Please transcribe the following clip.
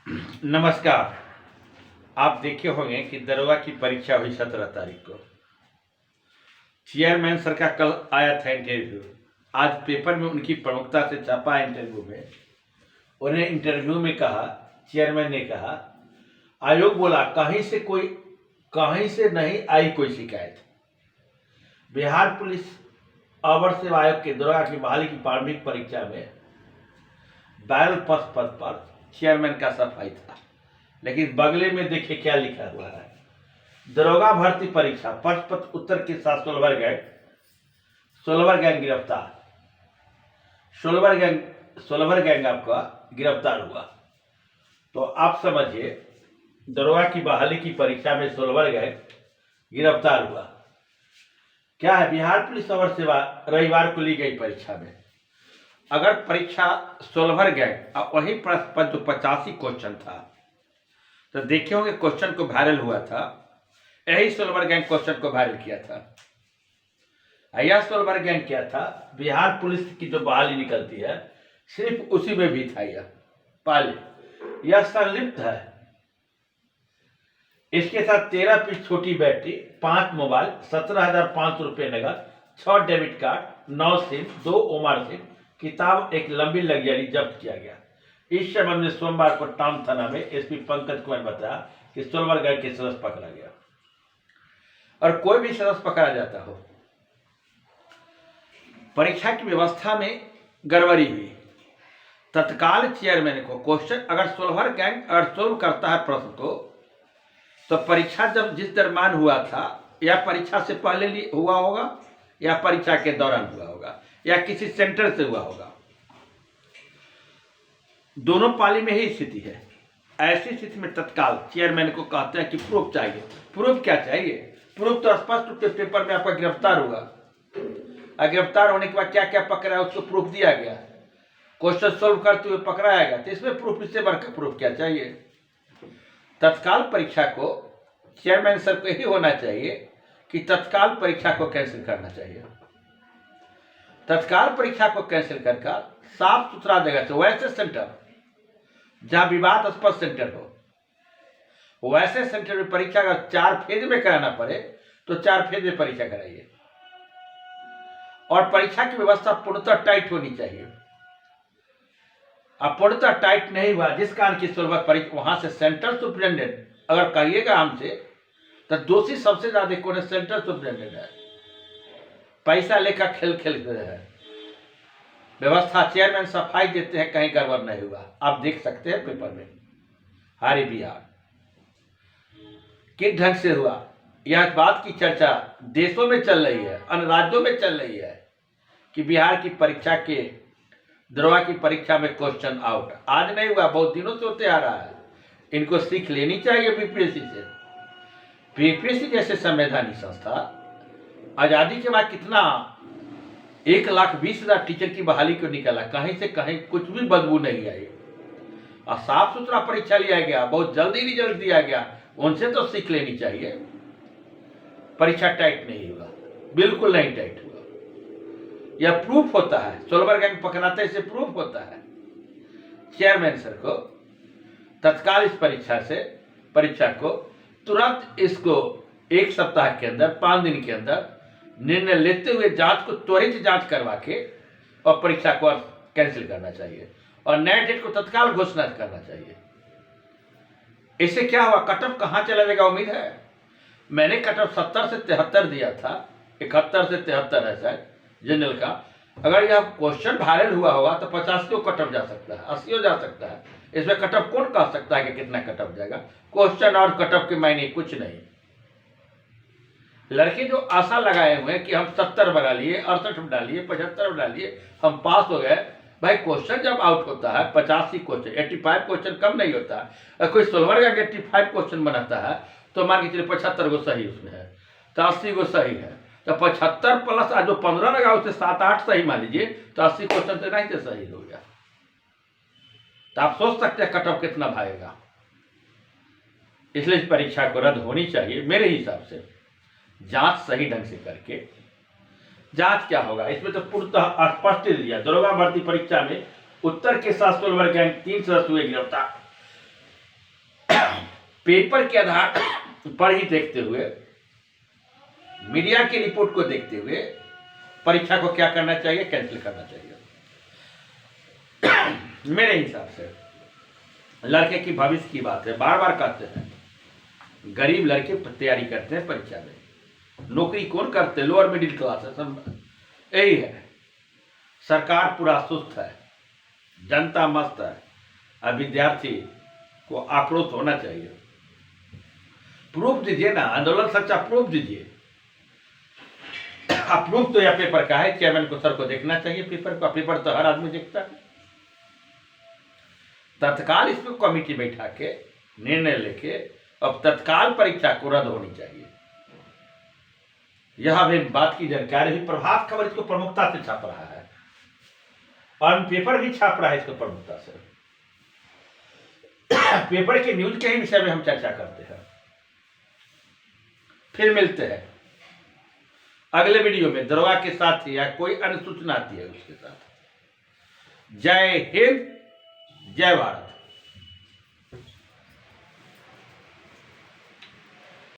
नमस्कार। आप देखे होंगे कि दरोगा की परीक्षा हुई 17 तारीख को। चेयरमैन सर का कल आया था इंटरव्यू। आज पेपर में उनकी प्रमुखता से छपा इंटरव्यू में। उन्हें इंटरव्यू में कहा, चेयरमैन ने कहा, आयोग बोला कहीं से नहीं आई कोई शिकायत। बिहार पुलिस अवर सेवा आयोग के दरोगा की बहाली की प्रारंभिक परीक्षा में बैरल पद पर चेयरमैन का सफाई था, लेकिन बगले में देखिए क्या लिखा हुआ है। दरोगा भर्ती परीक्षा पद उत्तर के साथ सोलवर गैंग गिरफ्तार। सोलवर गैंग आपका गिरफ्तार हुआ। तो आप समझिए, दरोगा की बहाली की परीक्षा में सोलवर गैंग गिरफ्तार हुआ। क्या है, बिहार पुलिस अवर सेवा रविवार को ली गई परीक्षा में अगर परीक्षा सोलवर गैंग और वही प्रश्न पर जो 85 क्वेश्चन था, तो देखे होंगे क्वेश्चन को वायरल हुआ था। यही सोलवर गैंग क्वेश्चन को वायरल किया था। यह सोलवर गैंग क्या था, बिहार पुलिस की जो बहाली निकलती है सिर्फ उसी में भी था। यह पहले यह संलिप्त है। इसके साथ 13 पीस छोटी बैटरी, 5 मोबाइल, 17,500 रुपये नगद, 6 डेबिट कार्ड, 9 सिम, 2 ओमार सिम, किताब, एक लंबी लग्जरी जब्त किया गया। इस संबंध में सोमवार को टाउन थाना में एसपी पंकज कुमार बताया कि सोलवर गैंग के सदस्य पकड़ा गया। और कोई भी सदस्य पकड़ा जाता हो, परीक्षा की व्यवस्था में गड़बड़ी हुई, तत्काल चेयरमैन को क्वेश्चन, अगर सोलवर गैंग अगर सोल्व करता है प्रश्न को, तो परीक्षा जब जिस दरम्यान हुआ था, या परीक्षा से पहले हुआ होगा या परीक्षा के दौरान हुआ होगा या किसी सेंटर से हुआ होगा, दोनों पाली में ही स्थिति है। ऐसी स्थिति में तत्काल चेयरमैन को कहते हैं कि प्रूफ चाहिए। प्रूफ क्या चाहिए? प्रूफ तो स्पष्ट रूप से पेपर में आपका गिरफ्तार हुआ, और गिरफ्तार होने के बाद क्या क्या पकड़ा है उसको प्रूफ दिया गया। क्वेश्चन सोल्व करते हुए पकड़ाया गया, तो इसमें प्रूफ, इससे बढ़कर प्रूफ क्या चाहिए? तत्काल परीक्षा को चेयरमैन सर को यही होना चाहिए कि तत्काल परीक्षा को कैंसिल करना चाहिए। तत्काल परीक्षा को कैंसिल कर साफ सुथरा जगह से, वैसे सेंटर जहां विवादास्पद सेंटर हो, वैसे सेंटर में परीक्षा अगर 4 फेज में कराना पड़े तो 4 फेज में परीक्षा कराइए। और परीक्षा की व्यवस्था पूर्णतः टाइट होनी चाहिए। अब पूर्णतः टाइट नहीं हुआ, जिस कारण की सोलवर परीक्षा, वहां से सेंट्रल सुप्रिटेंडेंट अगर कहिएगा हमसे, तो दोषी सबसे ज्यादा कौन है? सेंट्रल सुप्रिटेंडेंट है। पैसा लेकर खेल रहे हैं। व्यवस्था चेयरमैन सफाई देते हैं, कहीं गड़बड़ नहीं हुआ। आप देख सकते हैं पेपर में हारी बिहार किस ढंग से हुआ। यह बात की चर्चा देशों में चल रही है, अन्य राज्यों में चल रही है कि बिहार की परीक्षा के दरोगा की परीक्षा में क्वेश्चन आउट। आज नहीं हुआ, बहुत दिनों से होते आ रहा है। इनको सीख लेनी चाहिए बीपीएससी से। बीपीएससी जैसे संवैधानिक संस्था आजादी के बाद कितना 1,20,000 टीचर की बहाली को निकाला, कहीं से कहीं कुछ भी बदबू नहीं आई, और साफ सुथरा परीक्षा लिया गया, बहुत जल्दी रिजल्ट दिया गया। उनसे तो सीख लेनी चाहिए। परीक्षा टाइट नहीं हुआ, बिल्कुल नहीं टाइट हुआ। यह प्रूफ होता है, सोलवर गैंग पकड़ाते से प्रूफ होता है। चेयरमैन सर को तत्काल इस परीक्षा को तुरंत इसको 1 सप्ताह के अंदर, 5 दिन के अंदर निर्णय लेते हुए जांच को त्वरित जांच करवा के और परीक्षा को कैंसिल करना चाहिए, और नए डेट को तत्काल घोषणा करना चाहिए। इससे क्या हुआ, कटअप कहां चला जाएगा? उम्मीद है, मैंने कटअप 70 से 73 दिया था, 71 से 73 है शायद जनरल का। अगर यह क्वेश्चन वायरल हुआ होगा तो 85 कटअप जा सकता है, 80 जा सकता है। इसमें कटअप कौन कह सकता है कि कितना कटअप जाएगा? क्वेश्चन और कटअप के मायने कुछ नहीं। लड़के जो आशा लगाए हुए हैं कि हम 70 बना लिए, 68 बना लिए, 75 बना लिए, हम पास हो गए। भाई क्वेश्चन जब आउट होता है, 85 क्वेश्चन, 85 क्वेश्चन कम नहीं होता है। कोई सोलवर का 85 क्वेश्चन बनाता है तो मान के चलिए 75 गो सही उसमें है, तो 80 गो सही है, तो 75 प्लस जो 15 लगा उससे 7-8 सही मान लीजिए, तो 80 क्वेश्चन से नहीं तो सही हो गया। तो आप सोच सकते हैं कटअप कितना भागेगा। इसलिए इस परीक्षा को रद्द होनी चाहिए मेरे हिसाब से। जांच सही ढंग से करके, जांच क्या होगा इसमें तो पूर्णतः स्पष्ट दिया। दरोगा भर्ती परीक्षा में उत्तर के साथ सोलवर गैंग 3 सदस्य हुए गिरफ्तार। पेपर के आधार पर ही देखते हुए, मीडिया की रिपोर्ट को देखते हुए परीक्षा को क्या करना चाहिए, कैंसिल करना चाहिए। मेरे हिसाब से लड़के की भविष्य की बात है, बार बार कहते हैं गरीब लड़के तैयारी करते हैं परीक्षा में, नौकरी कौन करते, लोअर मिडिल क्लास है सब, यही है। सरकार पूरा सुस्त है, जनता मस्त है, अब विद्यार्थी को आक्रोश होना चाहिए। प्रूफ दीजिए ना, आंदोलन सच्चा प्रूफ दीजिए। प्रूफ तो यह पेपर का है, चेयरमैन को सर को देखना चाहिए पेपर का, पेपर तो हर आदमी देखता है। तत्काल इसमें कमेटी बैठा के निर्णय लेके अब तत्काल परीक्षा को रद्द होनी चाहिए। यह भी बात की जानकारी हुई। प्रभात खबर इसको प्रमुखता से छाप रहा है और पेपर भी छाप रहा है इसको प्रमुखता से। पेपर के न्यूज के ही विषय में हम चर्चा करते हैं। फिर मिलते हैं अगले वीडियो में दरोगा के साथ या कोई अन्य सूचना आती है उसके साथ। जय हिंद, जय भारत।